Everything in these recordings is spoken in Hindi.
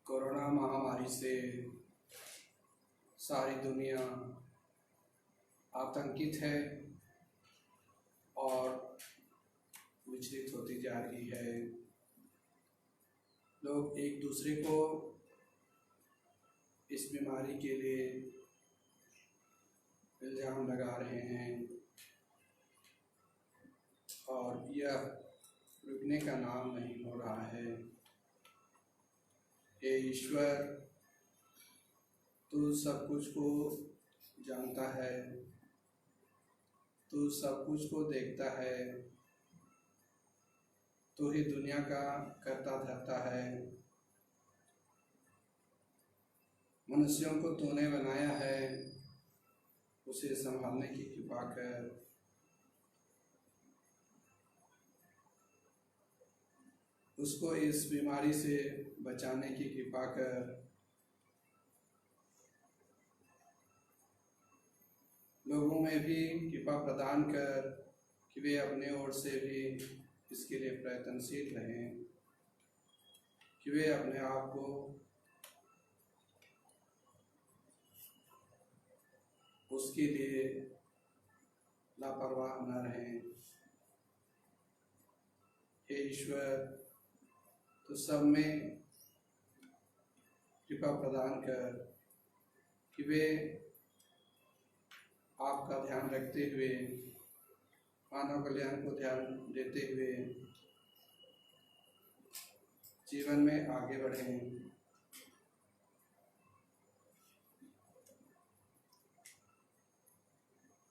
कोरोना महामारी से सारी दुनिया आतंकित है और विचलित होती जा रही है। लोग एक दूसरे को इस बीमारी के लिए इल्ज़ाम लगा रहे हैं और यह रुकने का नाम नहीं हो रहा है। हे ईश्वर, तू सब कुछ को जानता है, तू सब कुछ को देखता है, तू ही दुनिया का करता धरता है। मनुष्यों को तूने बनाया है, उसे संभालने की कृपा कर। उसको इस बीमारी से बचाने की कृपा कर। लोगों में भी कृपा प्रदान कर कि वे अपने ओर से भी इसके लिए प्रयत्नशील रहें, कि वे अपने आप को उसके लिए लापरवाह न रहें। हे ईश्वर, तो सब में कृपा प्रदान कर कि वे आपका ध्यान रखते हुए, मानव कल्याण को ध्यान देते हुए जीवन में आगे बढ़ें।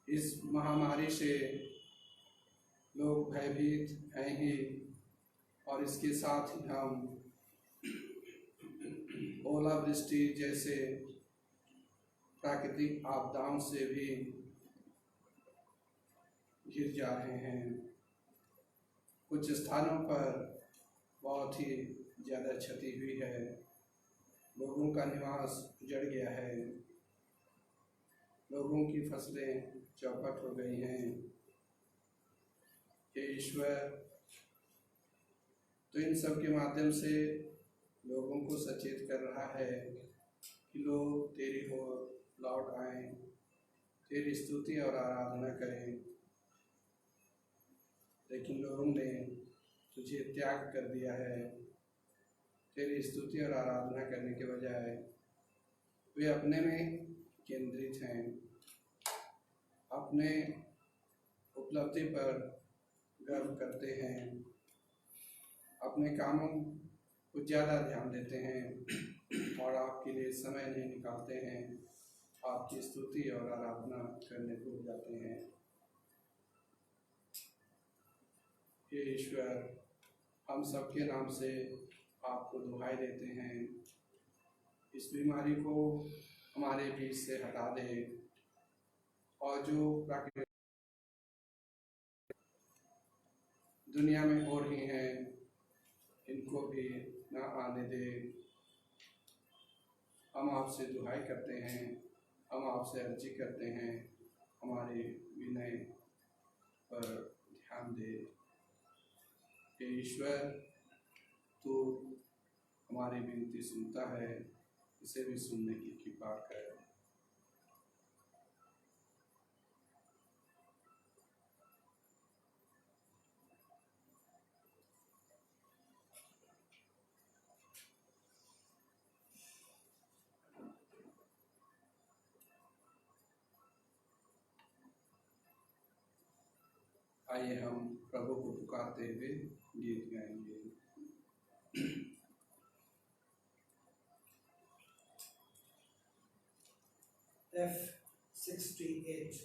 इस महामारी से लोग भयभीत हैं ही, और इसके साथ ही हम ओलावृष्टि जैसे प्राकृतिक आपदाओं से भी घिर जा रहे हैं। कुछ स्थानों पर बहुत ही ज़्यादा क्षति हुई है, लोगों का निवास उजड़ गया है, लोगों की फसलें चौपट हो गई हैं। हे ईश्वर, तो इन सब के माध्यम से लोगों को सचेत कर रहा है कि लोग तेरी ओर लौट आएं, तेरी स्तुति और आराधना करें। लेकिन लोगों ने तुझे त्याग कर दिया है। तेरी स्तुति और आराधना करने के बजाय वे अपने में केंद्रित हैं, अपने उपलब्धि पर गर्व करते हैं, अपने कामों को ज़्यादा ध्यान देते हैं और आपके लिए समय नहीं निकालते हैं, आपकी स्तुति और आराधना करने भूल जाते हैं। हे ईश्वर, हम सबके नाम से आपको दुहाई देते हैं, इस बीमारी को हमारे बीच से हटा दे, और जो प्राकृतिक दुनिया में हो रही हैं इनको भी ना आने दे। हम आपसे दुहाई करते हैं, हम आपसे अर्जी करते हैं, हमारे विनय पर ध्यान दे। हे ईश्वर, तू हमारी विनती सुनता है, इसे भी सुनने की कृपा कर। आइए हम प्रभु को पुकारते हुए गीत गाएंगे। F68.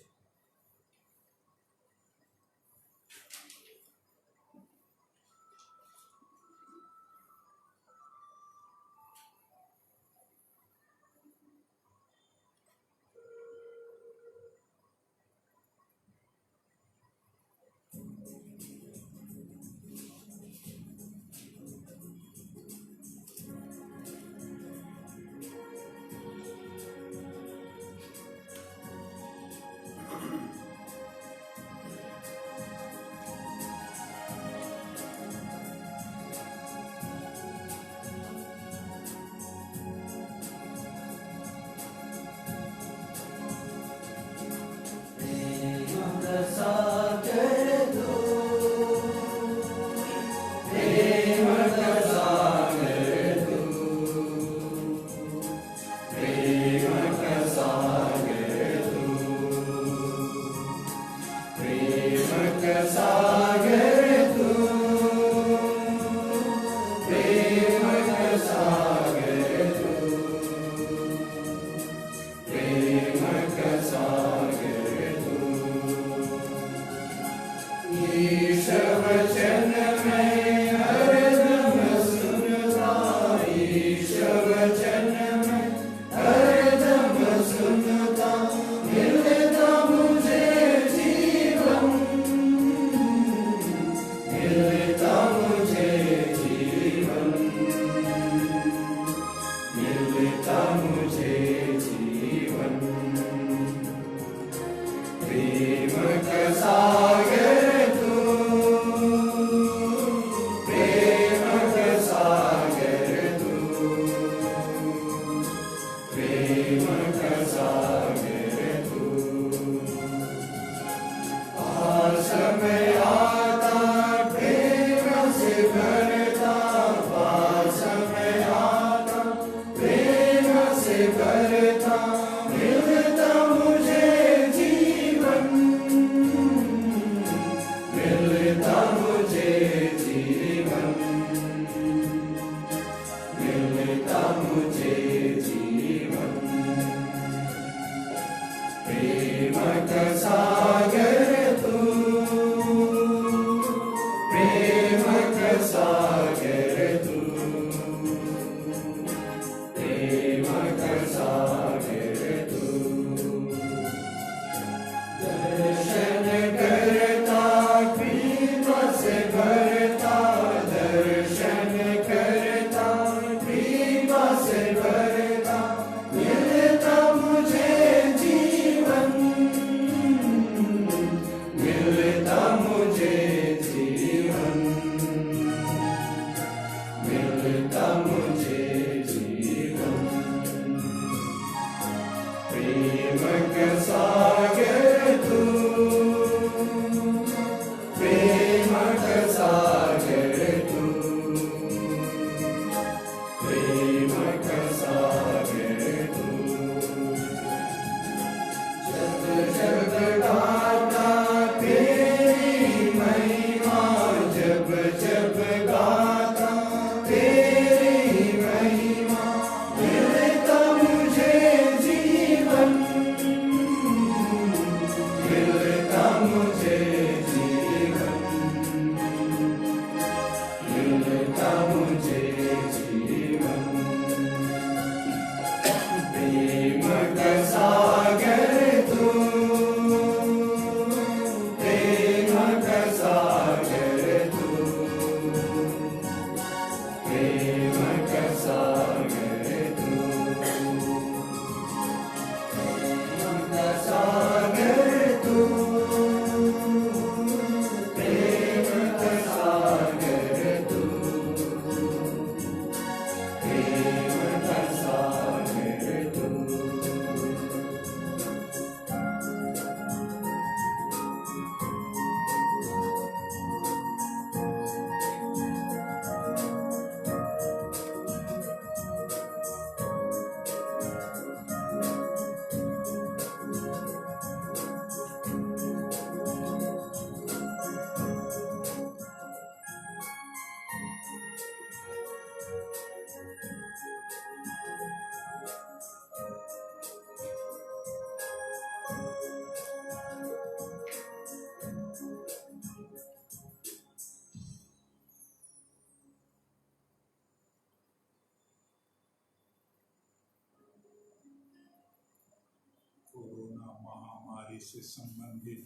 कोरोना महामारी से संबंधित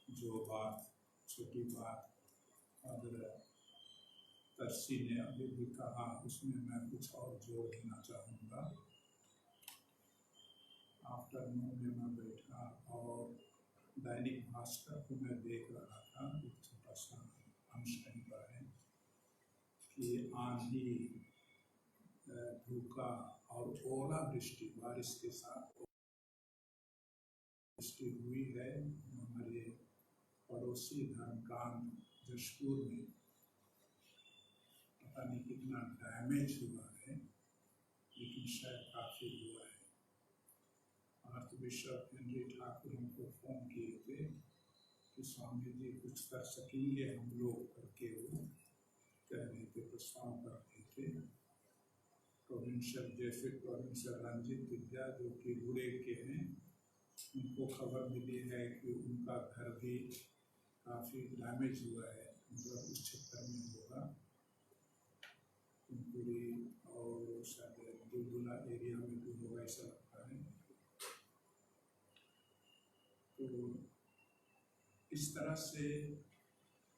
जो बात, छोटी बात अगर तरसी ने अभी भी कहा, उसमें मैं कुछ और जोड़ देना चाहूँगा। आफ्टरनून में मैं बैठा और दैनिक भास्कर को मैं देख रहा था, एक छोटा सा अंश कहीं पर है कि आंधी, धूका और ओलावृष्टि, बारिश के साथ वृष्टि हुई है हमारे पड़ोसी धर्मकांड जशपुर में। पता नहीं कितना डैमेज हुआ है, लेकिन शायद काफ़ी हुआ है। आर्चबिशप हेनरी ठाकुर हमको फ़ोन किए थे कि स्वामी जी कुछ कर सकेंगे हम लोग करके, वो कह रहे थे, प्रस्ताव कर रहे थे। प्रोविंशियल जैसे प्रोविंशियल रंजित विद्या जो कि बुरे के हैं, उनको खबर मिली है कि उनका घर भी काफ़ी डैमेज हुआ है, मतलब उस क्षेत्र में होगा पूरी, और शायद दुलदुला एरिया में भी होगा ऐसा लगता है। तो इस तरह से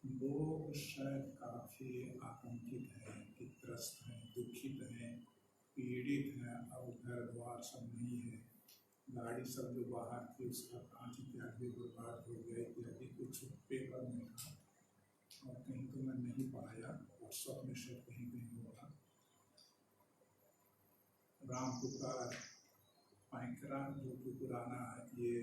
लोग शायद काफ़ी आतंकित हैं, त्रस्त हैं, दुखित हैं, पीड़ित हैं। अब घर द्वार सब नहीं है, गाड़ी सब जो बाहर थी उसका कांच इत्यादि बर्बाद हो गया इत्यादि। कुछ पेपर में था और कहीं तो मैं नहीं पाया, व्हाट्सएप में शायद कहीं कहीं होगा। रामपुकार पैंकरा जो कि पुराना ये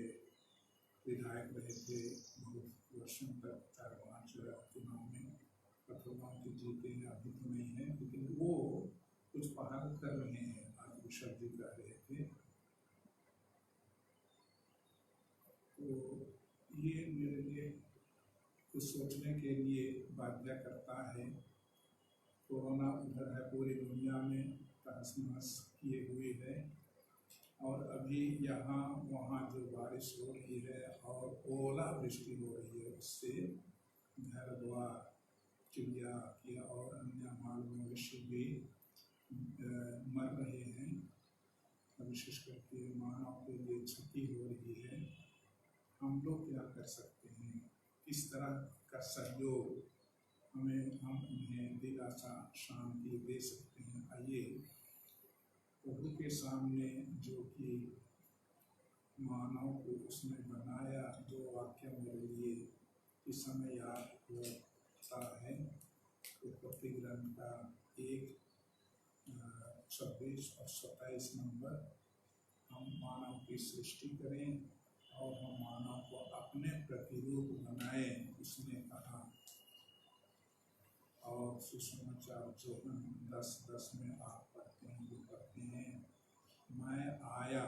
विधायक रहे थे बहुत वर्षों तक, 4-5 चुनाव में प्रथमांक जीते हैं, अभी तो नहीं है, लेकिन वो कुछ पहल कर रहे हैं। आर्चबिशप जी कह रहे थे। तो ये मेरे लिए कुछ सोचने के लिए बाध्य करता है। कोरोना उधर है, पूरी दुनिया में तहस नहस किए हुए है। और अभी यहाँ वहाँ जो बारिश हो रही है और ओला वृष्टि हो रही है, उससे घर द्वार, चिड़िया या और अन्य माल मवेशी भी मर रहे हैं। विशेष करके मानव के लिए क्षति हो रही है। हम लोग क्या कर सकते हैं, किस तरह का सहयोग हम उन्हें दिलासा शांति दे सकते हैं। आइए प्रभु के सामने, जो कि मानव को उसने बनाया, जो वाक्य मेरे लिए इस समय याद होता है, उत्पत्ति ग्रंथ का 1:26 और 27 नंबर, हम मानव की सृष्टि करें और हम मानव को अपने प्रतिरूप बनाएं, उसने कहा। और सुसमाचार जो हम 10:10 में आप पढ़ते हैं, जो पढ़ते हैं, मैं आया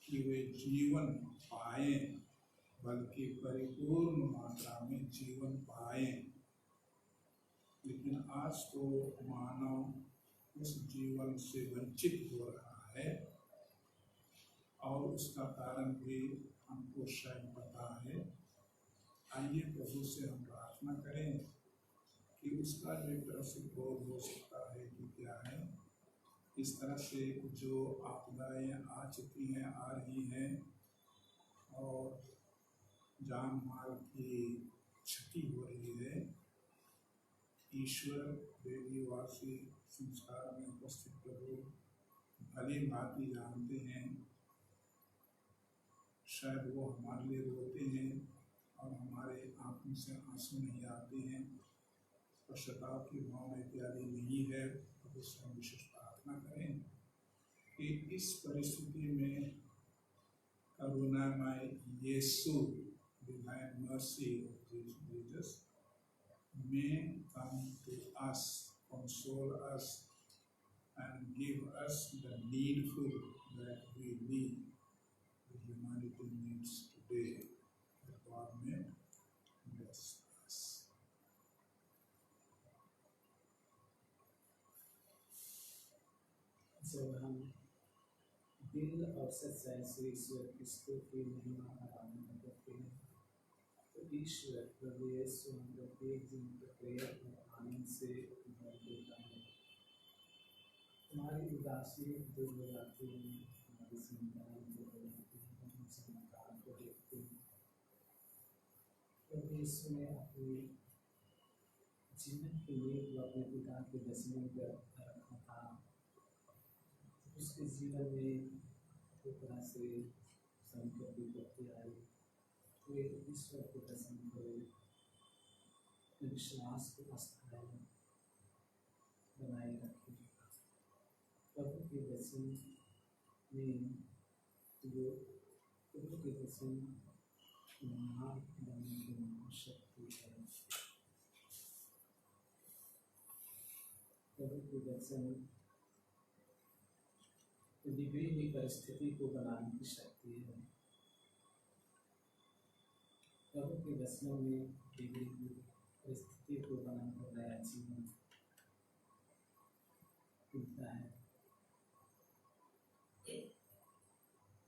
कि वे जीवन पाए, बल्कि परिपूर्ण मात्रा में जीवन पाए। लेकिन आज तो मानव उस जीवन से वंचित हो रहा है और उसका कारण भी हमको शायद पता है। आइए प्रभु से हम प्रार्थना करें कि उसका जो एक तरह से बोध हो सकता है कि क्या है, इस तरह से जो आपदाएं आ चुकी हैं, आ रही हैं और जान माल की क्षति हो रही है। ईश्वर देवीवासी संसार में उपस्थित प्रभु भली भांति जानते हैं। शायद वो हमारे लिए रोते हैं और हमारे आंखों से आंसू नहीं आते हैं, पश्चाताप की भावना इत्यादि नहीं है। प्रभु से हम विशेष प्रार्थना करें कि इस परिस्थिति में करुणामय यीशु, divine mercy of Jesus, may come to us, console us, and give us the needful that we need, the humanity needs today. That God may bless us. जब हम दिल और सच्चाई से ईश्वर की स्तुति महिमा आराधना करते हैं, तो ईश्वर प्रभु यीशु हम प्रत्येक दिन के प्रेम और आनंद से भर देता है। हमारी उदासी दूर हो जाती है, हमारी चिंताएं दूर हो जाती हैं, हम समाचार को देखते हैं। प्रभु यीशु ने अपने जीवन के लिए जो अपने पिता के दर्शन पर रखा था, उसके जीवन में एक तरह से संकट विपत्ति आई, वे ईश्वर के दर्शन करे, विश्वास को स्थायी बनाए रखे। प्रभु के दर्शन में जो प्रभु के दर्शन महान बनने की महाशक्ति है। प्रभु के दर्शन बिगड़ी हुई परिस्थिति को बनाने की शक्ति है। प्रभु के दर्शनों में बिगड़ी हुई परिस्थिति को बनाकर नया जीवन मिलता है।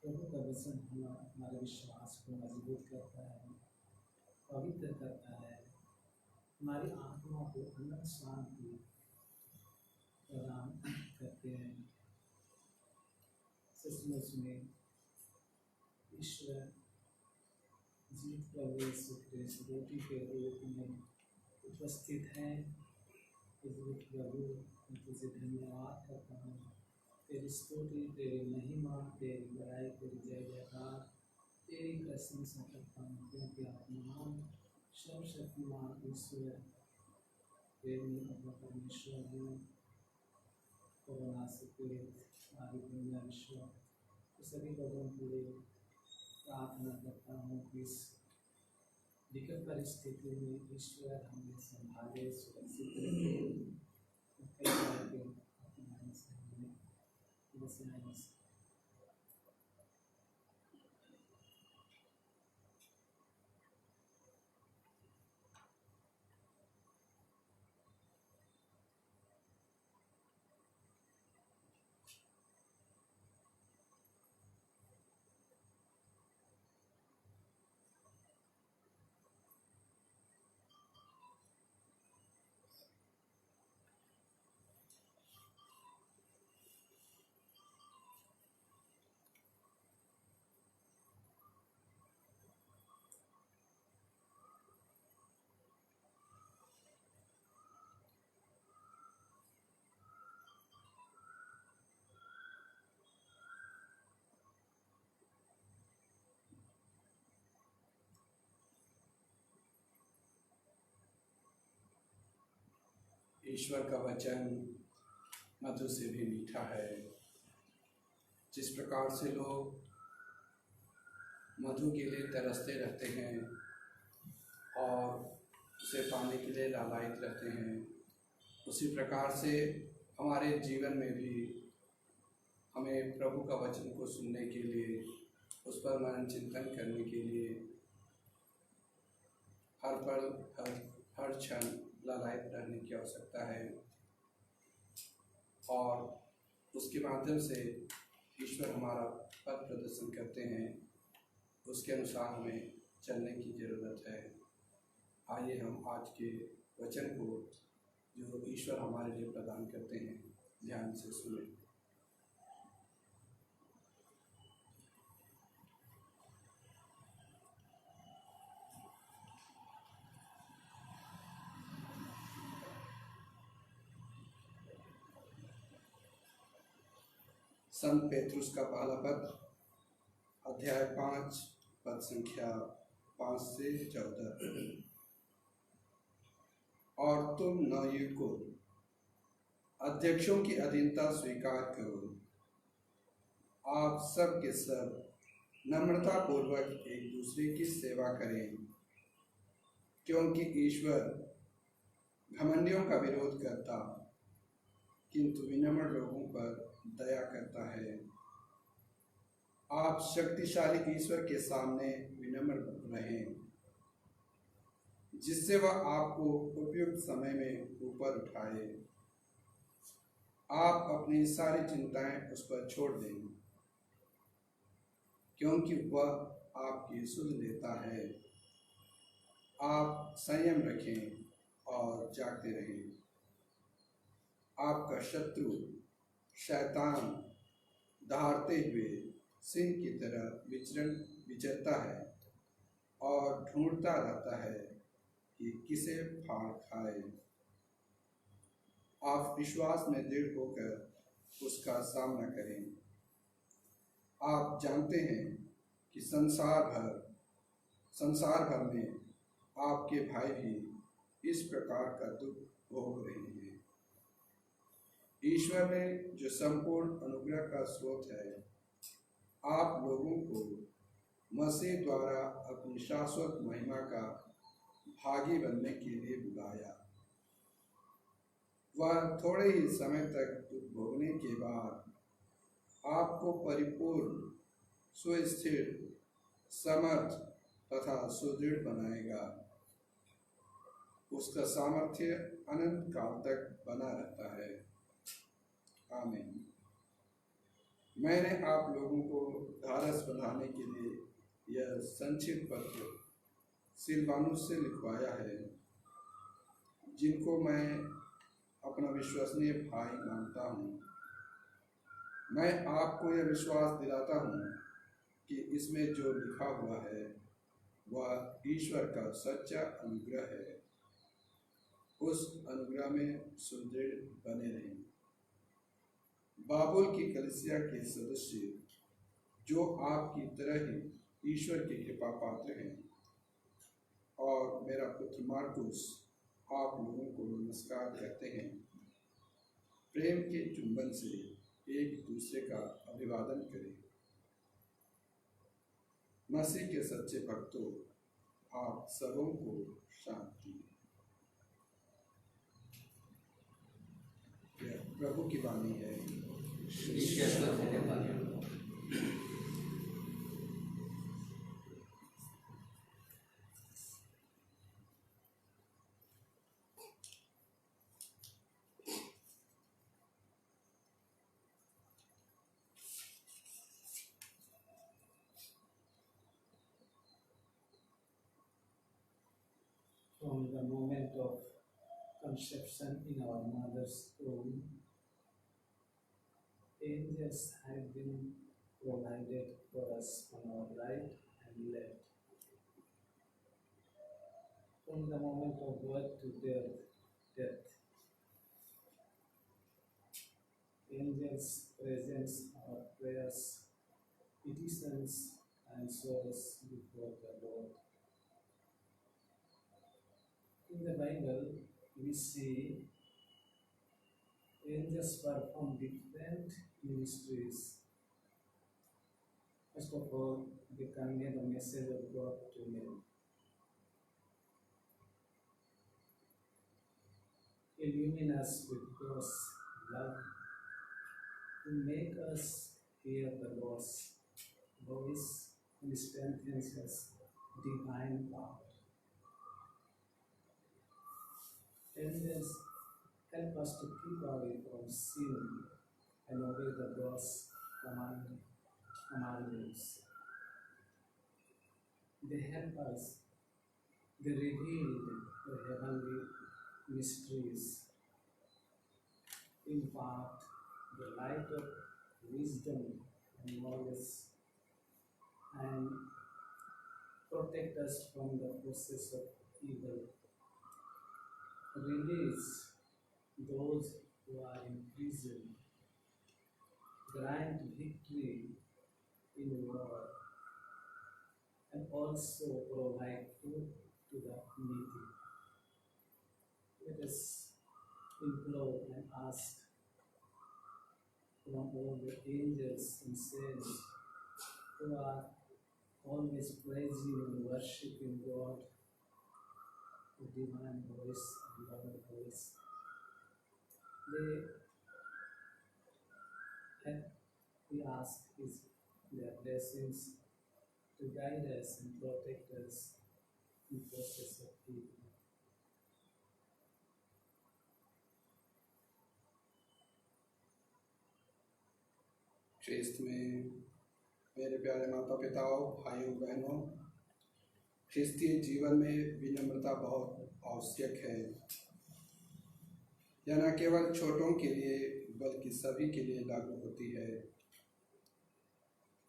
प्रभु का दर्शन हमारे विश्वास को मजबूत करता है, पवित्र करता है, हमारी आत्मा को अनंत शांति प्रदान करते हैं। सचमुच में ईश्वर जीवित प्रभु यीशु क्रिस्ट रोटी के रूप में उपस्थित है। जीवित प्रभु, मैं तुझे धन्यवाद करता हूँ, तेरी स्तुति, तेरी महिमा, तेरी बड़ाई, तेरी जय जयकार, तेरी प्रशंसा करता हूँ, क्योंकि आप महान सर्वशक्तिमान ईश्वर, प्रेमी अपना परमेश्वर हैं। कोरोना से पीड़ित सारी दुनिया विश्व तो सभी लोगों के लिए प्रार्थना करता हूँ कि इस विकट परिस्थिति में ईश्वर हमें संभाले, सुरक्षित रखे। ईश्वर का वचन मधु से भी मीठा है। जिस प्रकार से लोग मधु के लिए तरसते रहते हैं और उसे पाने के लिए लालायित रहते हैं, उसी प्रकार से हमारे जीवन में भी हमें प्रभु का वचन को सुनने के लिए, उस पर मनन चिंतन करने के लिए हर पल हर क्षण लालायित रहने की आवश्यकता है। और उसके माध्यम से ईश्वर हमारा पथ प्रदर्शन करते हैं, उसके अनुसार हमें चलने की ज़रूरत है। आइए हम आज के वचन को जो ईश्वर हमारे लिए प्रदान करते हैं ध्यान से सुने। संत पेतरुस का पहला पत्र, अध्याय 5, पद संख्या 5 से 14। और तुम नवयुवकों, अध्यक्षों की अधीनता स्वीकार करो। आप सब के सब नम्रता पूर्वक एक दूसरे की सेवा करें, क्योंकि ईश्वर घमंडियों का विरोध करता, किंतु विनम्र लोगों पर दया करता है। आप शक्तिशाली ईश्वर के सामने विनम्र रहें, जिससे वह आपको उपयुक्त समय में ऊपर उठाए। आप अपनी सारी चिंताएं उस पर छोड़ दें, क्योंकि वह आपकी सुध लेता है। आप संयम रखें और जागते रहें। आपका शत्रु शैतान दहाड़ते हुए सिंह की तरह विचरता है और ढूंढता रहता है कि किसे फाड़ खाए। आप विश्वास में दृढ़ होकर उसका सामना करें। आप जानते हैं कि संसार भर में आपके भाई भी इस प्रकार का दुख भोग रहे हैं। ईश्वर ने जो संपूर्ण अनुग्रह का स्रोत है, आप लोगों को मसीह द्वारा अपनी शाश्वत महिमा का भागी बनने के लिए बुलाया। वह थोड़े ही समय तक दुख भोगने के बाद आपको परिपूर्ण, सुस्थिर, समर्थ तथा सुदृढ़ बनाएगा। उसका सामर्थ्य अनंत काल तक बना रहता है। आमीन। मैंने आप लोगों को ढाढ़स बंधाने के लिए यह संक्षिप्त पत्र सिलवानुस से लिखवाया है, जिनको मैं अपना विश्वसनीय भाई मानता हूँ। मैं आपको यह विश्वास दिलाता हूँ कि इसमें जो लिखा हुआ है वह ईश्वर का सच्चा अनुग्रह है। उस अनुग्रह में सुदृढ़ बने रहें। बाबुल की कलीसिया के सदस्य, जो आपकी तरह ही ईश्वर की कृपा पात्र हैं, और मेरा पुत्र मार्कुस आप लोगों को नमस्कार कहते हैं। प्रेम के चुंबन से एक दूसरे का अभिवादन करें। मसीह के सच्चे भक्तों, आप सबों को शांति। यह प्रभु की वाणी है। From the moment of conception in our mother's womb, angels have been provided for us on our right and left. From the moment of birth to death, angels present our prayers, petitions, and souls before the Lord. In the Bible, we see angels perform different ministries. First of all, they convey the message of God to men. Illumine us with God's love to make us hear the Lord's voice and strengthens us divine power. Angels help us to keep away from sin and obey the God's commandments. They help us. They reveal the heavenly mysteries, impart the light of wisdom and knowledge, and protect us from the forces of evil. Release those who are in prison, grant victory in war, and also provide food to the needy. Let us implore and ask from all the angels and saints who are always praising and worshiping God, the divine voice and loving voice. We ask their blessings to guide us and protect us in process of evil. ख्रिस्त में मेरे प्यारे माता पिताओं, भाइयों बहनों, ख्रिस्तीय जीवन में विनम्रता बहुत आवश्यक है। यह न केवल छोटों के लिए बल्कि सभी के लिए लागू होती है।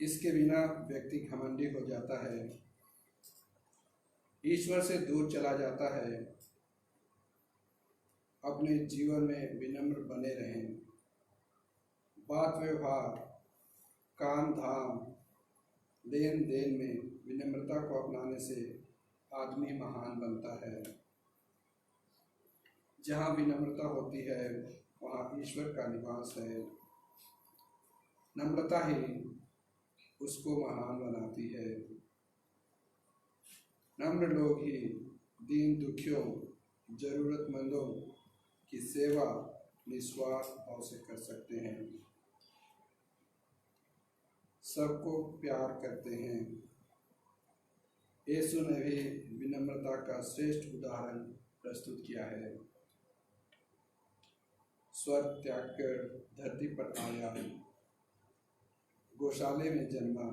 इसके बिना व्यक्ति घमंडी हो जाता है, ईश्वर से दूर चला जाता है। अपने जीवन में विनम्र बने रहें। बात व्यवहार, काम धाम, लेन देन में विनम्रता को अपनाने से आदमी महान बनता है। जहाँ विनम्रता होती है वहाँ ईश्वर का निवास है। नम्रता ही उसको महान बनाती है। नम्र लोग ही दीन दुखियों, जरूरतमंदों की सेवा निस्वार्थ भाव से कर सकते हैं, सबको प्यार करते हैं। यीशु ने भी विनम्रता का श्रेष्ठ उदाहरण प्रस्तुत किया है। स्वर्ग त्याग कर धरती पर आया, गौशाले में जन्मा,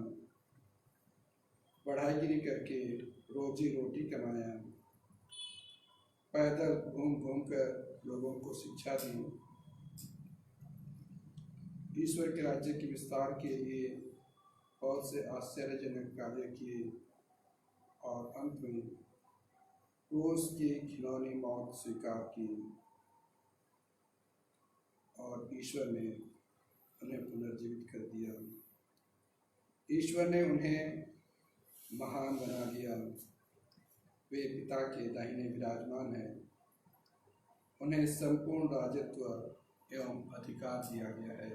पढ़ाईगिरी करके रोजी रोटी कमाया, पैदल घूम घूम कर लोगों को शिक्षा दी, ईश्वर के राज्य के विस्तार के लिए बहुत से आश्चर्यजनक कार्य किए और अंत में क्रूस की घिनौनी मौत स्वीकार की और ईश्वर ने उन्हें पुनर्जीवित कर दिया। ईश्वर ने उन्हें महान बना दिया। वे पिता के दाहिने विराजमान हैं। उन्हें संपूर्ण राजत्व एवं अधिकार दिया गया है।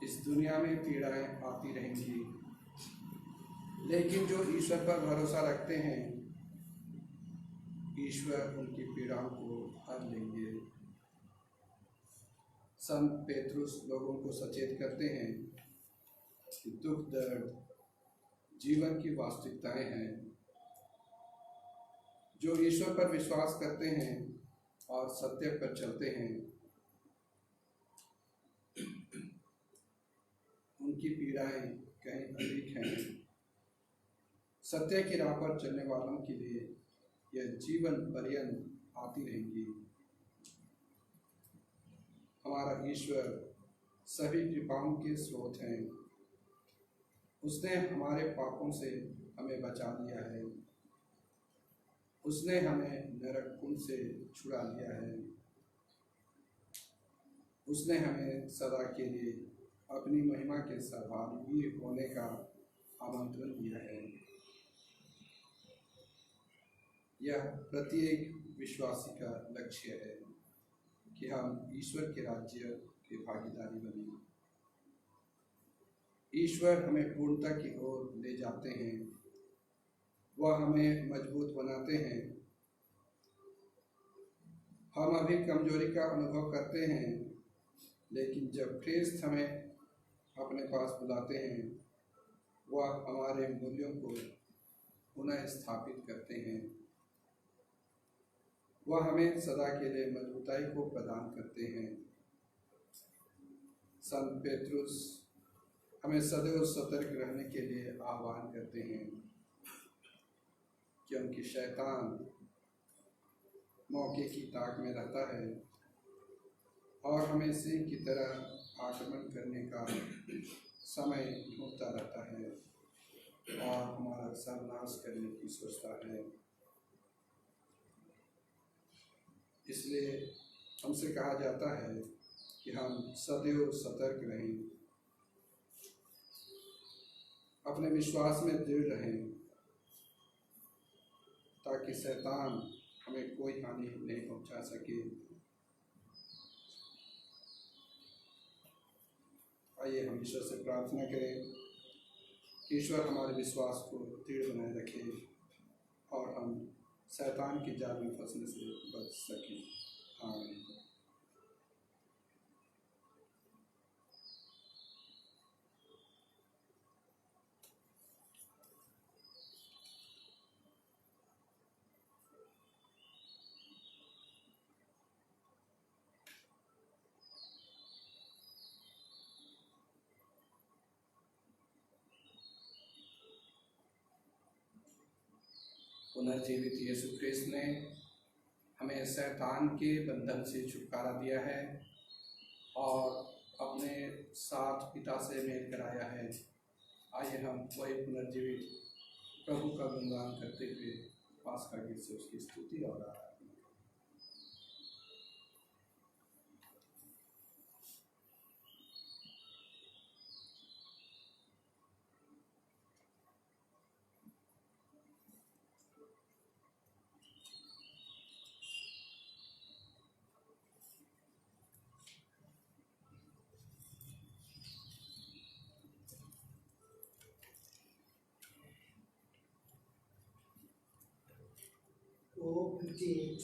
इस दुनिया में पीड़ाएं आती रहेंगी, लेकिन जो ईश्वर पर भरोसा रखते हैं, ईश्वर उनकी पीड़ाओं को हर लेंगे। संत पेतरुस लोगों को सचेत करते हैं कि दुख दर्द जीवन की वास्तविकताएं हैं। जो ईश्वर पर विश्वास करते हैं और सत्य पर चलते हैं, उनकी पीड़ाएं कहीं अधिक हैं। सत्य की राह पर चलने वालों के लिए यह जीवन पर्यंत आती रहेंगी। हमारा ईश्वर सभी कृपाओं के स्रोत हैं। उसने हमारे पापों से हमें बचा लिया है। उसने हमें नरक कुंड से छुड़ा लिया है। उसने हमें सदा के लिए अपनी महिमा के सहभागी होने का आमंत्रण दिया है। यह प्रत्येक विश्वासी का लक्ष्य है। कि हम ईश्वर के राज्य के भागीदारी बने। ईश्वर हमें पूर्णता की ओर ले जाते हैं, वह हमें मजबूत बनाते हैं। हम अभी कमजोरी का अनुभव करते हैं, लेकिन जब ख्रिस्त हमें अपने पास बुलाते हैं, वह हमारे मूल्यों को पुनः स्थापित करते हैं। वह हमें सदा के लिए मजबूताई को प्रदान करते हैं। संत पेतरुस हमें सदैव सतर्क रहने के लिए आह्वान करते हैं, क्योंकि शैतान मौके की ताक में रहता है और हमें सिंह की तरह आक्रमण करने का समय ढूंढता रहता है और हमारा सर्वनाश करने की सोचता है। इसलिए हमसे कहा जाता है कि हम सदैव सतर्क रहें, अपने विश्वास में दृढ़ रहें, ताकि शैतान हमें कोई हानि नहीं पहुंचा सके। आइए हम ईश्वर से प्रार्थना करें कि ईश्वर हमारे विश्वास को दृढ़ बनाए रखे और हम शैतान के जाल में फंसने से बच सकें। आमीन। पुनर्जीवित यीशु ख्रिस्त ने हमें शैतान के बंधन से छुटकारा दिया है और अपने साथ पिता से मेल कराया है। आइए हम वही पुनर्जीवित प्रभु का गुणगान करते हुए पास्का गीत से उसकी स्तुति और आराधना। Open gate.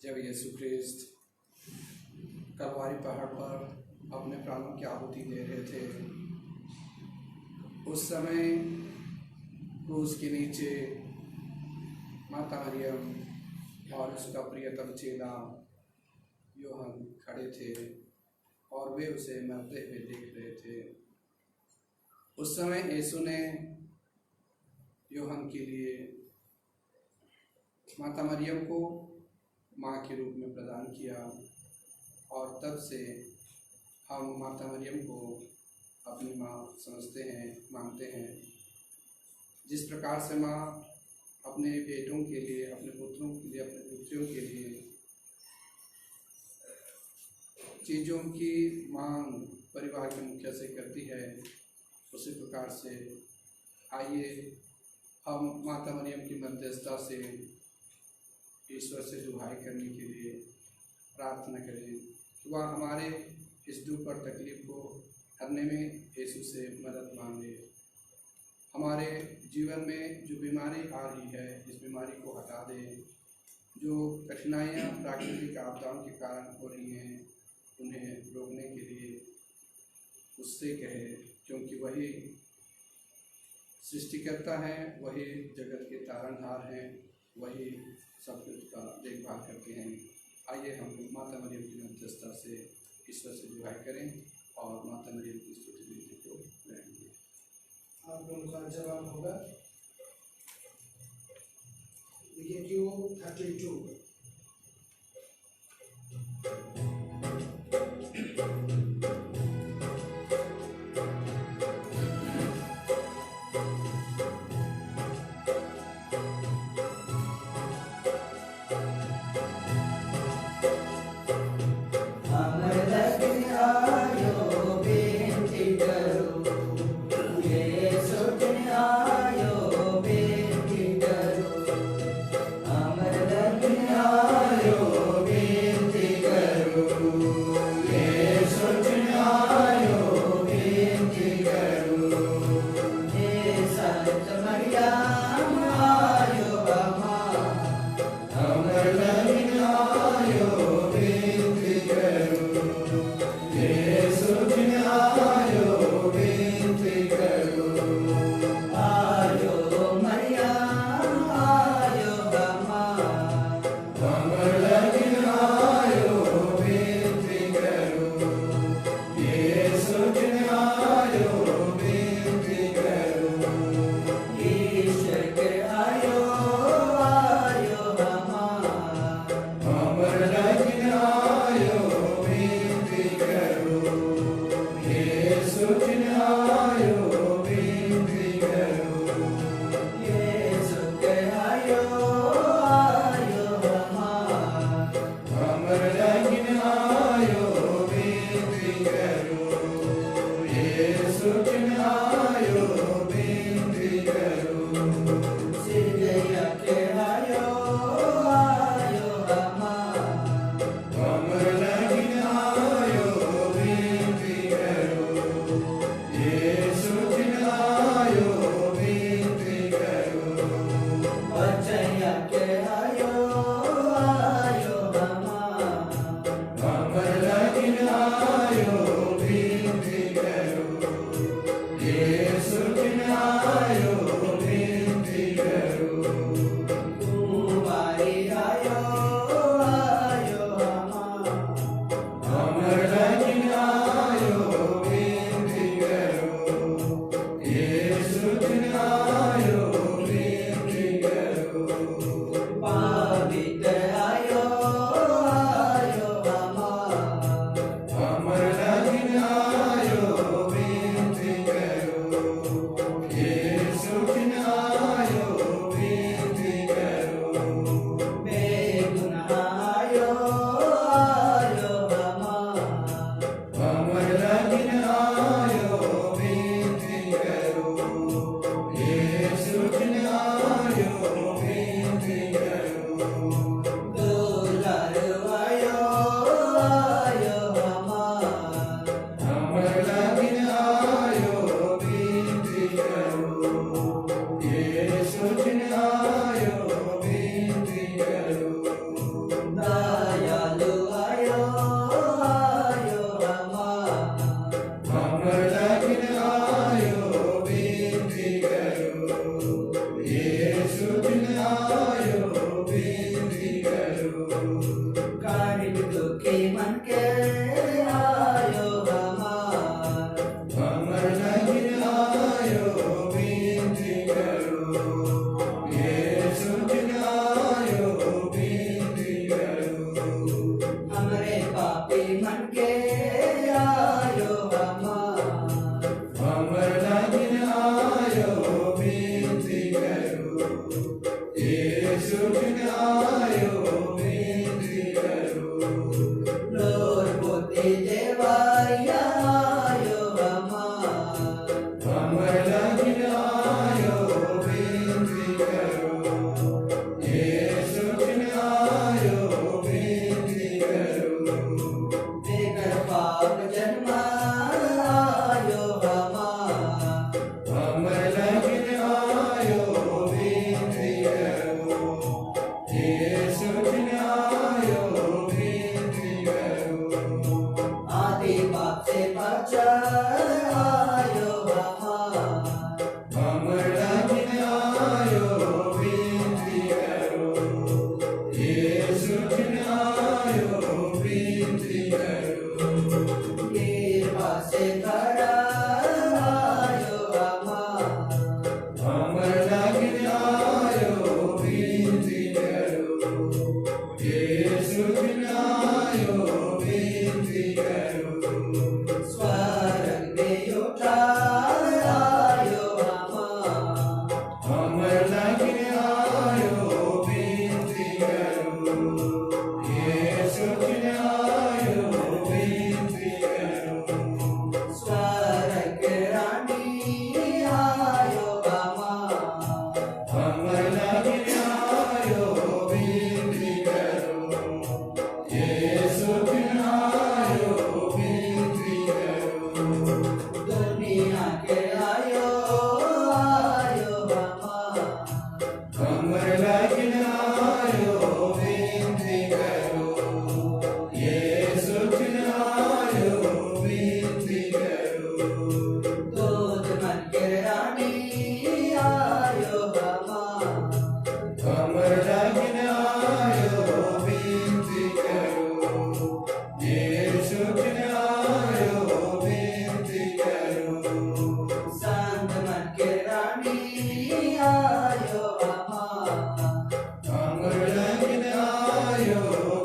जब यीशु ख्रिस्त कलवारी पहाड़ पर अपने प्राणों की आहुति दे रहे थे, उस समय क्रूस के नीचे माता मरियम और उसका प्रियतम चेला यूहन्ना खड़े थे और वे उसे मरते हुए देख रहे थे। उस समय यीशु ने यूहन्ना के लिए माता मरियम को माँ के रूप में प्रदान किया और तब से हम माता मरियम को अपनी माँ समझते हैं, मानते हैं। जिस प्रकार से माँ अपने बेटों के लिए, अपने पुत्रों के लिए, अपने पुत्रियों के लिए चीज़ों की मांग परिवार के मुखिया से करती है, उसी प्रकार से आइए हम माता मरियम की मध्यस्थता से ईश्वर से दुहाई करने के लिए प्रार्थना करें कि वह हमारे इस दुख और तकलीफ को हरने में यीशु से मदद मांगे। हमारे जीवन में जो बीमारी आ रही है, इस बीमारी को हटा दे। जो कठिनाइयाँ प्राकृतिक आपदाओं के कारण हो रही हैं, उन्हें रोकने के लिए उससे कहे, क्योंकि वही सृष्टिकर्ता है, वही जगत के तारणहार हैं, वही सब कुछ का देखभाल करते हैं। आइए हम माता मरियम की मध्यस्थता से ईश्वर से दुहाई करें और माता मरियम की स्तुति विनती को करेंगे। आप लोगों का जवाब होगा देखिए क्यों 32। Amen. यीशु जिन आयो विनती करो कारिक दुखी मन के आयो हमार हमर लगिन आयो विनती करो यीशु जिन आयो विनती करो हमरे पापी मन के आयो हमार हमर लगिन आयो विनती करो यीशु जिन आयो विनती करो लोर पोते देवाया आयो हमार हमर लगिन आयो विनती करो यीशु जिन आयो विनती करो बेगर पाप जन्मा आयो हमार हमर लगिन आयो विनती करो यीशु जिन आयो विनती करो आदि पाप से बचा आयो हमार हमर लगिन आयो विनती करो यीशु जिन आयो विनती करो कृपा से खड़ा आयो हमार हमर लगिन आयो विनती करो यीशु जिन आयो विनती करो स्वर्ग में उठा आयो हमार हमर लगिन आयो विनती करो यीशु जिन आयो विनती करो स्वर्ग रानी आयो हमार हमर लगिन आयो विनती करो यीशु जिन आयो विनती करो दुनिया के आयो आयो हमार हमर लगिन आयो विनती करो यीशु जिन आयो विनती करो दूध मन के रानी आयो हमार हमर लगिन आयो विनती करो यीशु जिन आयो विनती करो संत मन के रानी आयो हमार हमर लगिन आयो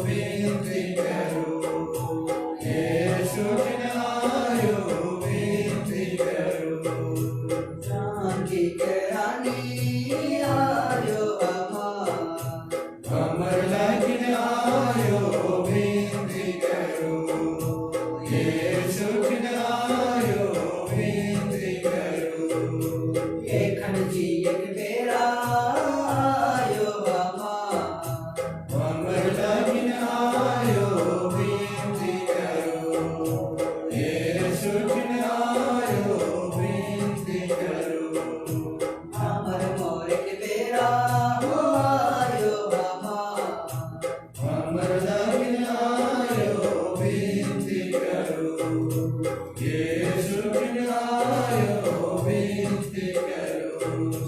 विनती करो यीशु जिन आयो विनती करो जानकी के रानी आयो हमार हमर लगिन आयो विनती करो यीशु जिन आयो विनती करो एखन जी एक बेरा आयो हमार हमर लगिन आयो विनती करो यीशु जिन आयो विनती करो हमर मोर के बेरा आयो हमार हमर लगिन आयो विनती करो यीशु जिन आयो विनती करो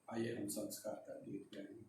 आइए हम संस्कार का गीत गाएं।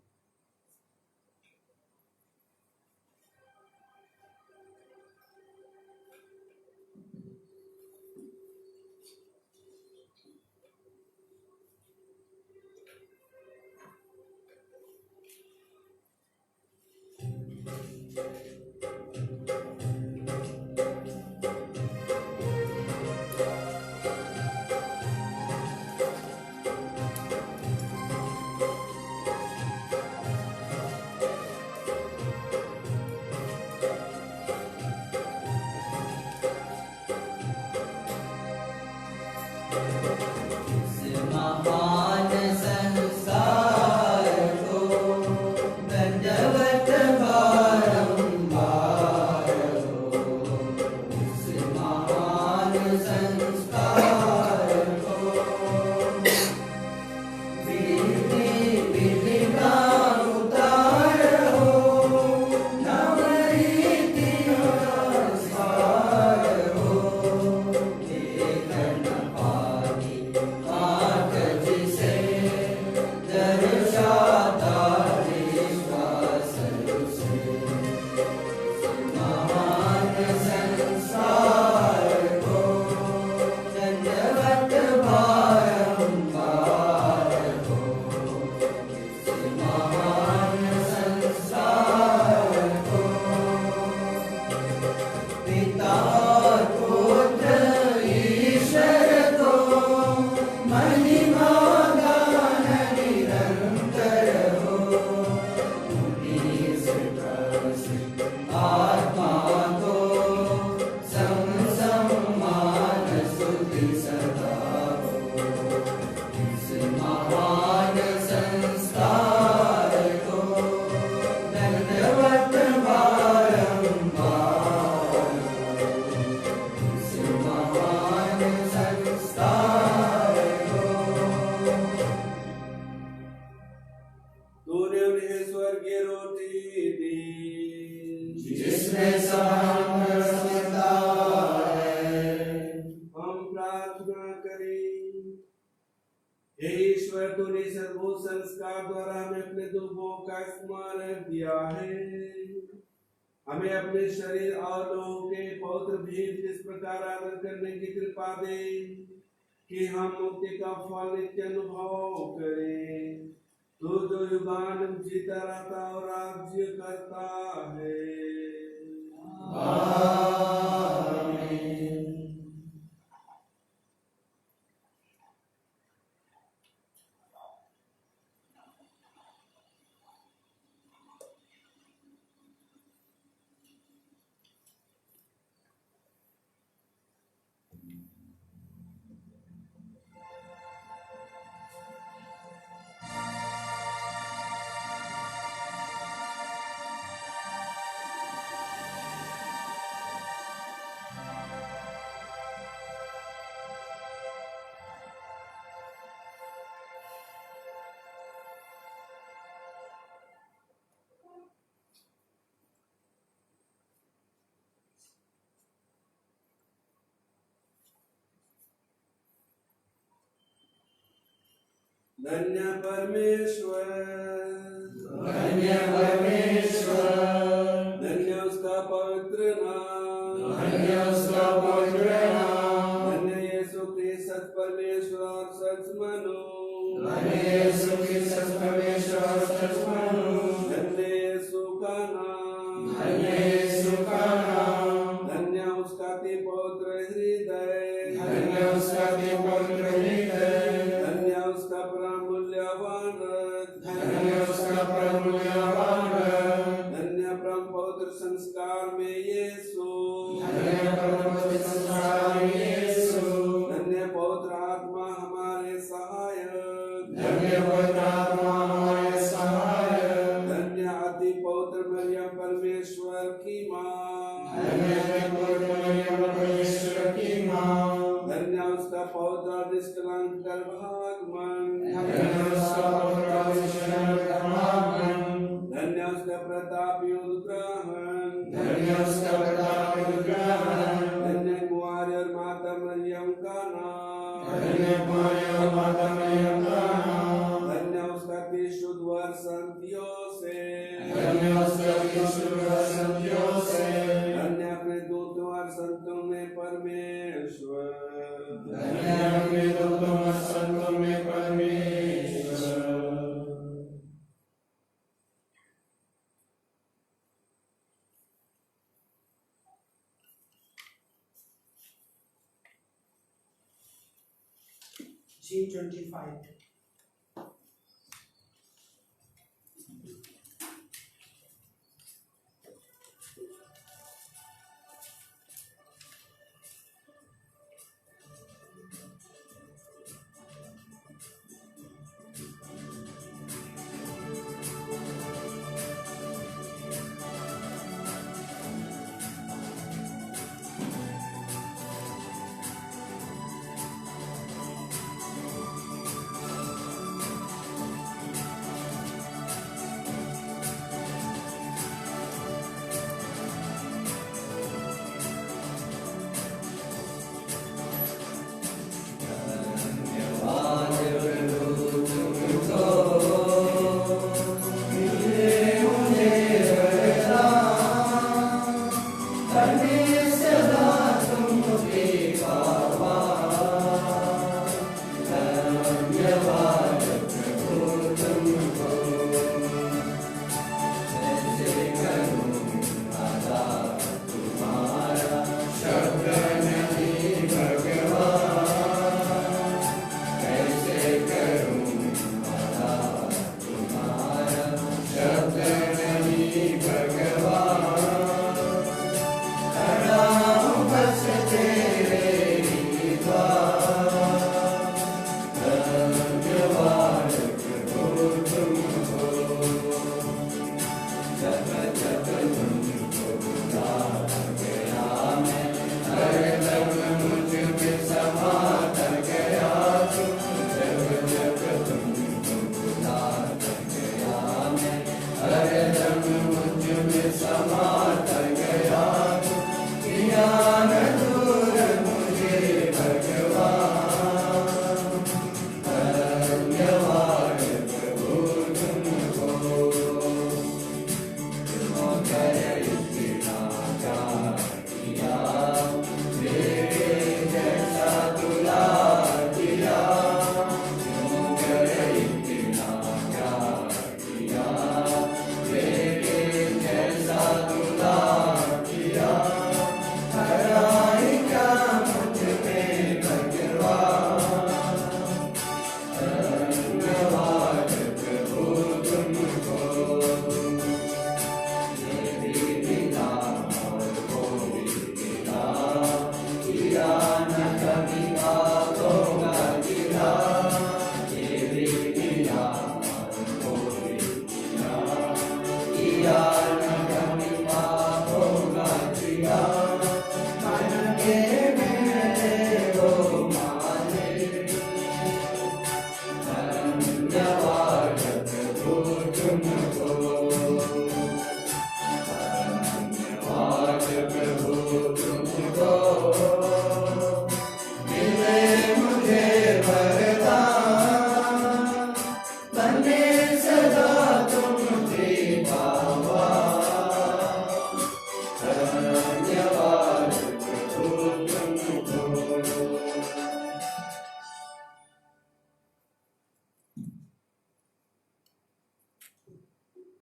हे ईश्वर, तूने सर्वोच्च संस्कार द्वारा हमें अपने दुखों का स्मरण दिया है। हमें अपने शरीर और लोगों के पवित्र भेद इस प्रकार आदर करने की कृपा दे कि हम मुक्ति का फल नित्य अनुभव करें। तू जो युगान जीता रहता और राज्य करता है। धन्य परमेश्वर, धन्य परमेश्वर, धन्य उसका पवित्र नाम, धन्य उसका पवित्र नाम, धन्य यीशु क्रिस्त सच परमेश्वर और सच मनु, धन्य यीशु क्रिस्त परमेश्वर और सच मनु, धन्य यीशु का नाम, धन्य यीशु का नाम, धन्य उसका अति पवित्र हृदय, धन्य उसका अति पवित्र हृदय, धन्य उसका परम मूल्यवान रक्त, धन्य उसका परम मूल्यवान रक्त, धन्य परम पवित्र संस्कार में यीशु, धन्य परम पवित्र संस्कार में यीशु, धन्य पवित्र आत्मा हमारे सहायक, धन्य पवित्र आत्मा हमारे सहायक, धन्य अति पवित्र मरियम परमेश्वर की माँ, धन्य अति पवित्र मरियम परमेश्वर की माँ, धन्य उसका पवित्र और निष्कलंक गर्भागमन, धन्य उसका पवित्र और निष्कलंक गर्भागमन, धन्य उसका प्रतापी उद्ग्रहण, धन्य उसका प्रतापी उद्ग्रहण, धन्य कुंवारी और माता मरियम का नाम, धन्य कुंवारी और माता मरियम का नाम, धन्य उसका अति शुद्ध वर संत योसेफ, धन्य उसका विशुद्ध वर संत योसेफ, धन्य अपने दूतों और संतों में परमेश्वर, धन्य अपने दूतों और संतों में परमेश्वर। G25. स्वाहा